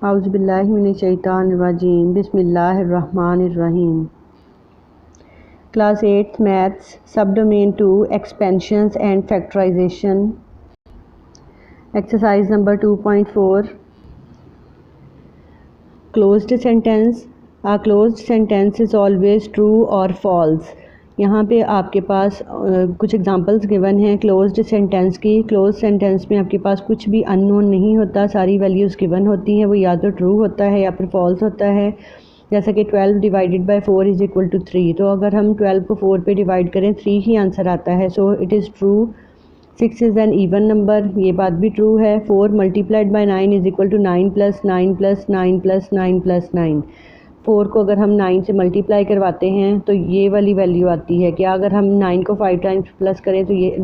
औज़ुबिल्लाहि मिनश्शैतानिर्रजीम बिस्मिल्लाहिर्रहमानिर्रहीम। Class 8 maths sub domain 2 expansions and factorisation exercise number 2.4 closed sentence. A closed sentence is always true और false. यहाँ पे आपके पास कुछ एग्जांपल्स गिवन हैं क्लोज्ड सेंटेंस की। क्लोज्ड सेंटेंस में आपके पास कुछ भी अननोन नहीं होता, सारी वैल्यूज़ गिवन होती हैं, वो या तो ट्रू होता है या फिर फॉल्स होता है। जैसा कि 12 divided by 4 is equal to 3, तो अगर हम 12 को 4 पे डिवाइड करें 3 ही आंसर आता है, so it is true. 6 is an even number, ये बात भी ट्रू है। 4 multiplied by 9 is equal to 9 plus 9 plus 9 plus 9 plus 9। 4 को अगर हम 9 से मल्टीप्लाई करवाते हैं तो ये वाली वैल्यू आती है। क्या अगर हम 9 को 5 टाइम्स प्लस करें तो ये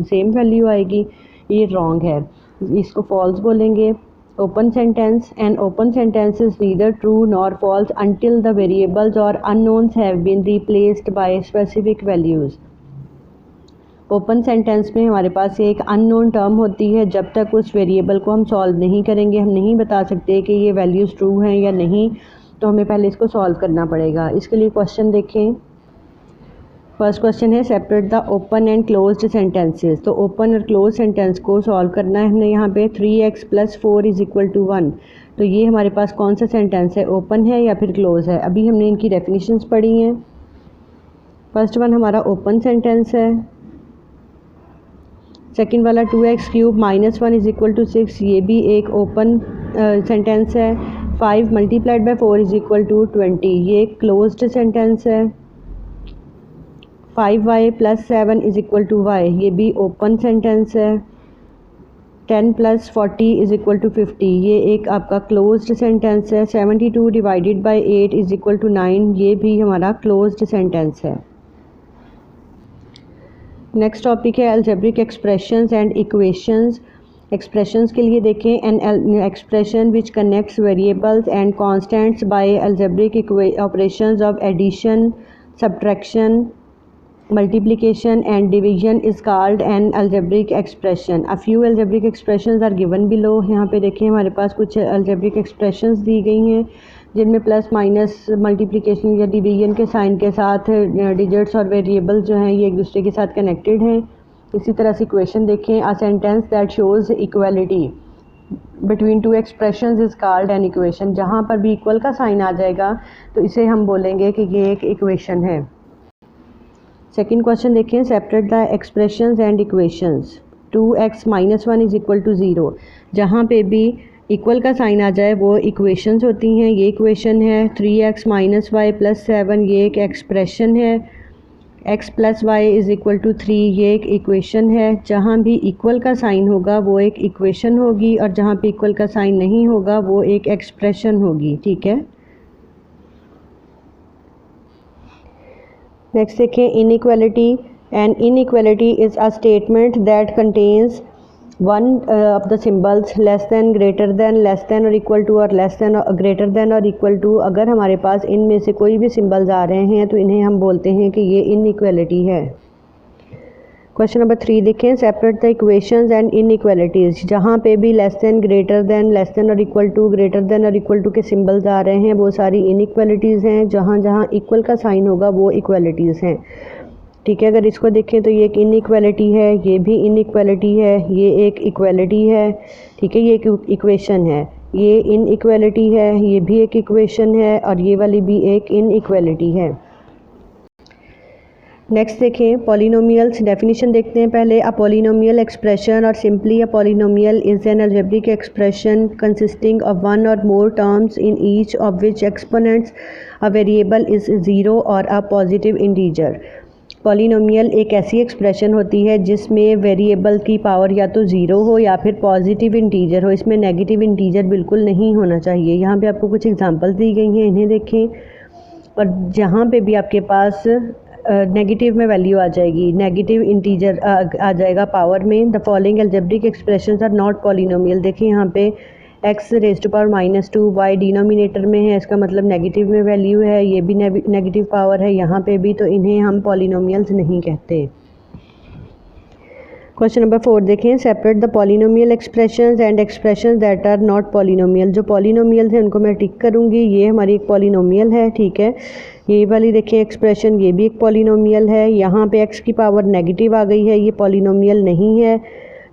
सेम वैल्यू आएगी? ये रॉन्ग है, इसको फॉल्स बोलेंगे। Open sentence. An open sentence is neither true nor false until the variables or unknowns have been replaced by specific values. Open sentence में हमारे पास एक अननोन टर्म होती है, जब तक उस वेरिएबल को हम सॉल्व नहीं करेंगे हम नहीं बता सकते कि ये वैल्यूज़ ट्रू हैं या नहीं, तो हमें पहले इसको सॉल्व करना पड़ेगा। इसके लिए क्वेश्चन देखें। फर्स्ट क्वेश्चन है separate the open and closed sentences. तो ओपन और क्लोज सेंटेंस को सॉल्व करना है हमने। यहाँ पे 3x plus 4 is equal to 1, तो ये हमारे पास कौन सा सेंटेंस है, ओपन है या फिर क्लोज है? अभी हमने इनकी डेफिनेशंस पढ़ी हैं। फर्स्ट वन हमारा ओपन सेंटेंस है। सेकेंड वाला 2x cube minus 1 is equal to 6, ये भी एक ओपन सेंटेंस है। 5 multiplied by 4 is equal to 20, ये क्लोज्ड सेंटेंस है। 5y plus 7 is equal to y, ये भी ओपन सेंटेंस है। 10 प्लस 40 इज़ इक्वल टू 50, ये एक आपका क्लोज्ड सेंटेंस है। 72 divided by 8 is equal to 9, ये भी हमारा क्लोज्ड सेंटेंस है। नेक्स्ट टॉपिक है algebraic expressions and equations. Expressions के लिए देखें। An expression which connects variables and constants by algebraic operations of addition, subtraction, multiplication and division is called an algebraic expression. A few algebraic expressions are given below. यहाँ पे देखें हमारे पास कुछ algebraic expressions दी गई हैं जिनमें प्लस माइनस मल्टीप्लिकेशन या division के साइन के साथ डिजिट्स और वेरिएबल्स जो हैं ये एक दूसरे के साथ कनेक्टेड हैं। इसी तरह से इक्वेशन देखें। A sentence that shows equality between two expressions is called an equation. जहाँ पर भी इक्वल का साइन आ जाएगा तो इसे हम बोलेंगे कि ये एक इक्वेशन है। सेकेंड क्वेश्चन देखें। Separate the expressions and equations. 2x minus 1 is equal to 0, जहाँ पे भी इक्वल का साइन आ जाए वो इक्वेशंस होती हैं। ये इक्वेशन है। 3x माइनस वाई प्लस 7, ये एक एक्सप्रेशन है। x plus y is equal to 3, ये एक इक्वेशन है। जहाँ भी इक्वल का साइन होगा वो एक इक्वेशन होगी और जहाँ पे इक्वल का साइन नहीं होगा वो एक एक्सप्रेशन होगी। ठीक है। नेक्स्ट देखें। Inequality. An inequality is a statement that contains one of the symbols less than, greater than, less than और इक्वल टू और लेस दैन, ग्रेटर दैन और इक्वल टू। अगर हमारे पास इनमें से कोई भी सिंबल्स आ रहे हैं तो इन्हें हम बोलते हैं कि ये इनइक्वालिटी है। क्वेश्चन नंबर 3 देखें। Separate the equations and inequalities. जहाँ पे भी less than, greater than, less than और इक्वल टू, ग्रेटर दैन और इक्वल टू के सिंबल्स आ रहे हैं वो सारी इनइक्वालिटीज़ हैं। जहाँ जहाँ इक्वल का साइन होगा वो इक्वालिटीज़ हैं। ठीक है। अगर इसको देखें तो ये एक इनइक्वालिटी है, ये भी इनइक्वालिटी है, ये एक इक्वालिटी है। ठीक है। ये एक इक्वेशन है। ये इनइक्वालिटी है, ये भी एक इक्वेशन है और ये वाली भी एक इनइक्वालिटी है। नेक्स्ट देखें। पॉलिनोमियल्स। डेफिनेशन देखते हैं पहले। A polynomial expression or simply a polynomial is an algebraic expression consisting of one or more terms in each of which exponents a variable is zero or a positive integer. Polynomial एक ऐसी expression होती है जिसमें variable की power या तो zero हो या फिर पॉजिटिव इंटीजर हो। इसमें नेगेटिव इंटीजर बिल्कुल नहीं होना चाहिए। यहाँ पे आपको कुछ एग्जांपल्स दी गई हैं, इन्हें देखें। और जहाँ पे भी आपके पास नेगेटिव में वैल्यू आ जाएगी, नेगेटिव इंटीजर आ जाएगा पावर में, the following algebraic expressions are not polynomial. देखिए यहाँ पे x raise to power -2 y denominator में है, इसका मतलब नेगेटिव में वैल्यू है, ये भी नेगेटिव पावर है यहाँ पे भी, तो इन्हें हम पॉलिनोमियल्स नहीं कहते। क्वेश्चन नंबर 4 देखें, separate the polynomial expressions and expressions that are not polynomial. जो पॉलिनोमियल है उनको मैं टिक करूँगी, ये हमारी एक पॉलिनोमियल है, ठीक है। ये वाली देखें एक्सप्रेशन, ये भी एक पॉलिनोमियल है। यहाँ पे x की पावर नेगेटिव आ गई है, ये पॉलिनोमियल नहीं है।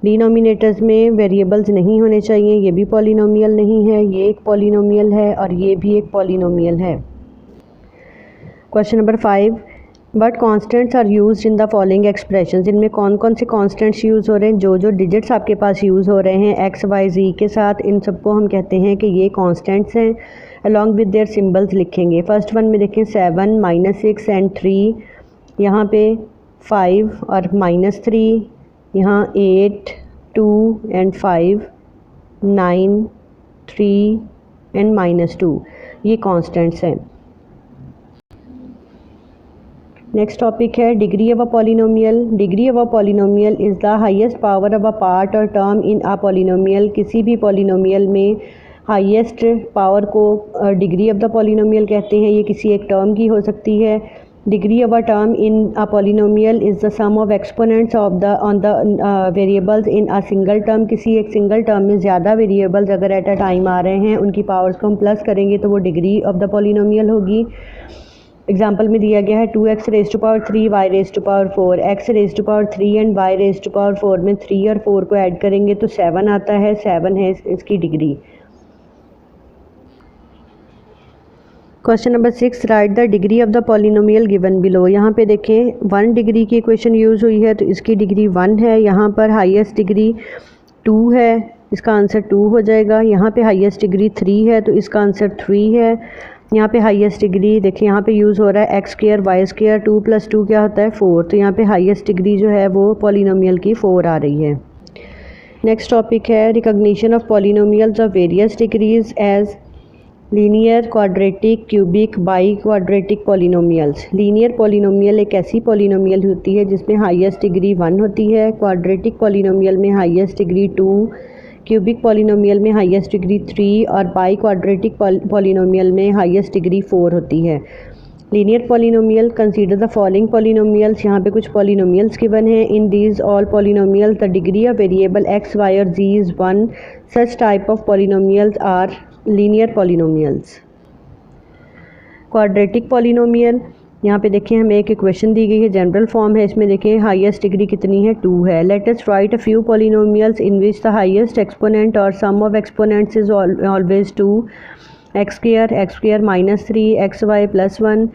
डिनोमिनेटर्स में वेरिएबल्स नहीं होने चाहिए, ये भी पॉलिनोमियल नहीं है। ये एक पॉलिनोमियल है और ये भी एक पॉलिनोमियल है। Question number 5, but constants are use in the following expression. इनमें कौन कौन से कॉन्स्टेंट्स यूज़ हो रहे हैं? जो डिजिट्स आपके पास यूज़ हो रहे हैं x y z के साथ, इन सबको हम कहते हैं कि ये कॉन्स्टेंट्स हैं। अलॉन्ग विद देयर सिंबल्स लिखेंगे। फर्स्ट वन में देखें 7, -6 एंड 3, यहाँ पे 5 और -3, यहाँ 8, 2 एंड 5, 9, 3 एंड -2, ये कॉन्स्टेंट्स हैं। नेक्स्ट टॉपिक है degree of a polynomial. Degree of a polynomial is the highest power of a part और टर्म इन अ पॉलिनोमियल। किसी भी पॉलिनोमियल में हाईएस्ट पावर को डिग्री ऑफ द पॉलिनोमियल कहते हैं। ये किसी एक टर्म की हो सकती है। Degree of a term in a polynomial is the sum of exponents of the on the variables in a single term. किसी एक सिंगल टर्म में ज़्यादा वेरिएबल्स अगर एट अ टाइम आ रहे हैं, उनकी पावर्स को हम प्लस करेंगे तो वो डिग्री ऑफ द पॉलिनोमियल होगी। एग्जाम्पल में दिया गया है 2x raise to power 3 y raise to power 4। x raise to power 3 and y raise to power 4 में 3 और 4 को ऐड करेंगे तो 7 आता है। 7 है इसकी degree. Question number 6, right the degree of the polynomial given below. यहाँ पे देखें 1 डिग्री की इक्वेशन यूज़ हुई है तो इसकी डिग्री 1 है। यहाँ पर हाईएस्ट डिग्री 2 है, इसका आंसर 2 हो जाएगा। यहाँ पे हाईएस्ट डिग्री 3 है तो इसका आंसर 3 है। यहाँ पे हाईएस्ट डिग्री देखिए, यहाँ पे यूज़ हो रहा है x स्क्वायर y स्क्वायर, 2 + 2 क्या होता है 4। तो यहाँ पे हाईएस्ट डिग्री जो है वो पॉलिनोमियल की 4 आ रही है। नेक्स्ट टॉपिक है recognition of polynomials of various degrees as linear, quadratic, cubic, biquadratic polynomials. Linear polynomial एक ऐसी पॉलिनोमियल होती है जिसमें हाईएस्ट डिग्री 1 होती है। क्वाड्रेटिक पॉलिनोमियल में हाईएस्ट डिग्री 2, क्यूबिक पॉलिनोमियल में हाईएस्ट डिग्री 3 और बाई क्वाड्रेटिक पॉलिनोमियल में हाईएस्ट डिग्री 4 होती है। Linear polynomial, consider the following polynomials. यहाँ पे कुछ पॉलिनोमियल्स गिवन हैं। In these all polynomials the degree of variable x, y और z is 1। Such type of polynomials are linear polynomials. Quadratic polynomial, यहाँ पे देखें हमें एक इक्वेशन दी गई है, जनरल फॉर्म है। इसमें देखें हाईएस्ट डिग्री कितनी है 2 है। Let us write a few polynomials in which the highest exponent or sum of exponents is always 2। x square -3, xy +1।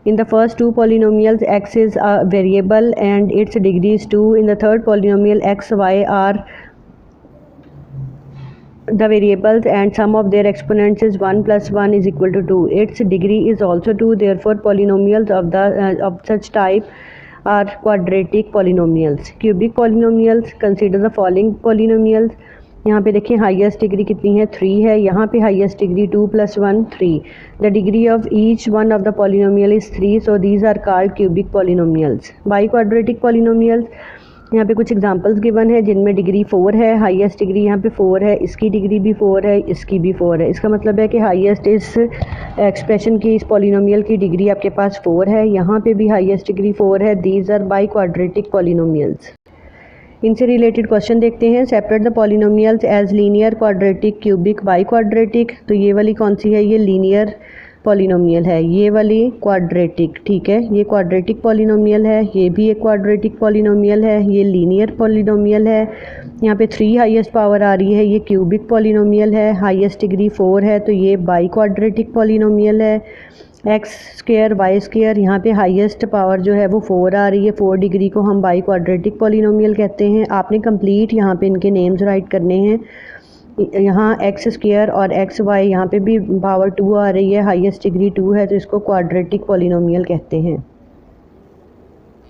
In the first two polynomials x is a variable and its degree is 2. In the third polynomial x, y are the variables and sum of their exponents is 1 + 1 is equal to 2. Its degree is also 2. Therefore polynomials of such type are quadratic polynomials. Cubic polynomials, consider the following polynomials. यहाँ पे देखिए highest degree कितनी है 3 है। यहाँ पे highest degree 2 + 1 3। The degree of each one of the polynomial is 3, so these are called cubic polynomials. Biquadratic polynomials, यहाँ पे कुछ एग्जांपल्स गिवन है जिनमें डिग्री 4 है। हाईएस्ट डिग्री यहाँ पे 4 है, इसकी डिग्री भी 4 है, इसकी भी 4 है। इसका मतलब है कि हाईएस्ट इस एक्सप्रेशन की, इस पॉलिनोमियल की डिग्री आपके पास 4 है। यहाँ पे भी हाईएस्ट डिग्री 4 है। These are biquadratic polynomials. इनसे रिलेटेड क्वेश्चन देखते हैं। Separate the polynomials as linear, quadratic, cubic, biquadratic. तो ये वाली कौन सी है? ये लीनियर पॉलिनोमियल है। ये वाली क्वाड्रेटिक, ठीक है, ये क्वाड्रेटिक पॉलिनोमियल है। ये भी एक क्वाड्रेटिक पॉलिनोमियल है। ये लीनियर पॉलिनोमियल है। यहाँ पे 3 हाईएस्ट पावर आ रही है। ये क्यूबिक पॉलिनोमियल है, हाईएस्ट डिग्री 4 है, तो ये बाई क्वाड्रेटिक पॉलिनोमियल है। x स्क्वायर y स्क्वायर, यहाँ पे हाईएस्ट पावर जो है वो 4 आ रही है। 4 डिग्री को हम बाई क्वाड्रेटिक पॉलिनोमियल कहते हैं। आपने कंप्लीट यहाँ पे इनके नेम्स राइट करने हैं। यहाँ x स्क्वायर और xy यहाँ पे भी पावर 2 आ रही है, हाईएस्ट डिग्री 2 है, तो इसको क्वाड्रेटिक पॉलिनोमियल कहते हैं।